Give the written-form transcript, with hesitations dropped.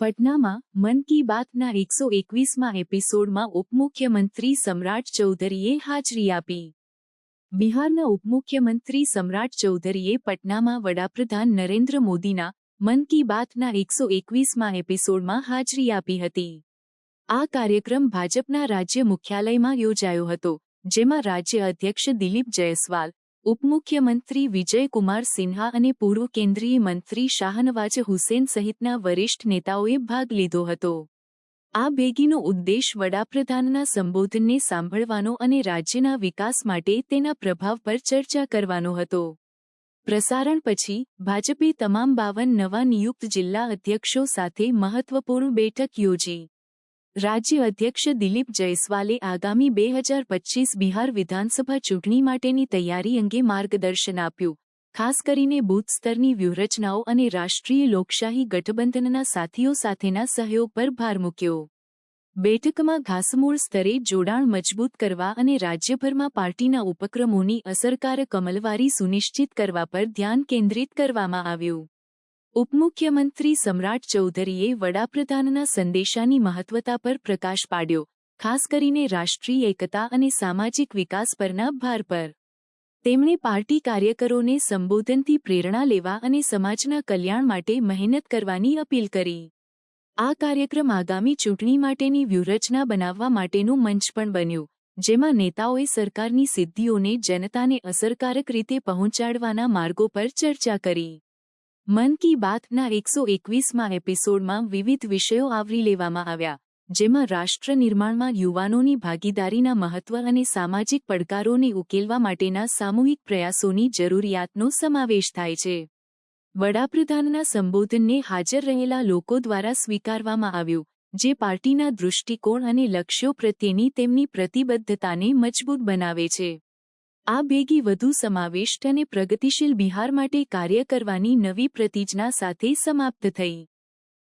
પટનામાં મન કી બાતના 121માં એપિસોડમાં ઉપમુખ્યમંત્રી સમ્રાટ ચૌધરીએ હાજરી આપી। બિહારના ઉપમુખ્યમંત્રી સમ્રાટ ચૌધરીએ પટનામાં વડાપ્રધાન નરેન્દ્ર મોદીના મન કી બાતના 121માં એપિસોડમાં હાજરી આપી હતી। આ કાર્યક્રમ ભાજપના રાજ્ય મુખ્યાલયમાં યોજાયો હતો, જેમાં રાજ્ય અધ્યક્ષ દિલીપ જયસ્વાલ, ઉપમુખ્યમંત્રી વિજય કુમાર સિન્હા અને પૂર્વ કેન્દ્રીય મંત્રી શાહનવાજ હુસેન સહિતના વરિષ્ઠ નેતાઓએ ભાગ લીધો હતો। આ ભેગીનો ઉદ્દેશ વડાપ્રધાનના સંબોધનને સાંભળવાનો અને રાજ્યના વિકાસ માટે તેના પ્રભાવ પર ચર્ચા કરવાનો હતો। પ્રસારણ પછી ભાજપે તમામ 52 નવા નિયુક્ત જિલ્લા અધ્યક્ષો સાથે મહત્વપૂર્ણ બેઠક યોજી। રાજ્ય અધ્યક્ષ દિલીપ જયસ્વાલે આગામી 2025 બિહાર વિધાનસભા ચૂંટણી માટેની તૈયારી અંગે માર્ગદર્શન આપ્યું, ખાસ કરીને બૂથ સ્તરની વ્યૂહરચનાઓ અને રાષ્ટ્રીય લોકશાહી ગઠબંધનના સાથીઓ સાથેના સહયોગ પર ભાર મૂક્યો। બેઠકમાં ઘાસમૂળ સ્તરે જોડાણ મજબૂત કરવા અને રાજ્યભરમાં પાર્ટીના ઉપક્રમોની અસરકારક અમલવારી સુનિશ્ચિત કરવા પર ધ્યાન કેન્દ્રિત કરવામાં આવ્યું। ઉપમુખ્યમંત્રી સમ્રાટ ચૌધરીએ વડાપ્રધાનના સંદેશાની મહત્વતા પર પ્રકાશ પાડ્યો, ખાસ કરીને રાષ્ટ્રીય એકતા અને સામાજિક વિકાસ પરના ભાર પર। તેમણે પાર્ટી કાર્યકરોને સંબોધનથી પ્રેરણા લેવા અને સમાજના કલ્યાણ માટે મહેનત કરવાની અપીલ કરી। આ કાર્યક્રમ આગામી ચૂંટણી માટેની વ્યૂહરચના બનાવવા માટેનું મંચ પણ બન્યું, જેમાં નેતાઓએ સરકારની સિદ્ધિઓને જનતાને અસરકારક રીતે પહોંચાડવાના માર્ગો પર ચર્ચા કરી। મન કી બાતના 121માં એપિસોડમાં વિવિધ વિષયો આવરી લેવામાં આવ્યા, જેમાં રાષ્ટ્ર નિર્માણમાં યુવાનોની ભાગીદારીના મહત્વ અને સામાજિક પડકારોને ઉકેલવા માટેના સામૂહિક પ્રયાસોની જરૂરિયાતનો સમાવેશ થાય છે। વડાપ્રધાનના સંબોધનને હાજર રહેલા લોકો દ્વારા સ્વીકારવામાં આવ્યું, જે પાર્ટીના દૃષ્ટિકોણ અને લક્ષ્યો પ્રત્યેની તેમની પ્રતિબદ્ધતાને મજબૂત બનાવે છે। આ ભેગી વધુ સમાવિષ્ટ અને પ્રગતિશીલ બિહાર માટે કાર્ય કરવાની નવી પ્રતિજ્ઞા સાથે સમાપ્ત થઈ।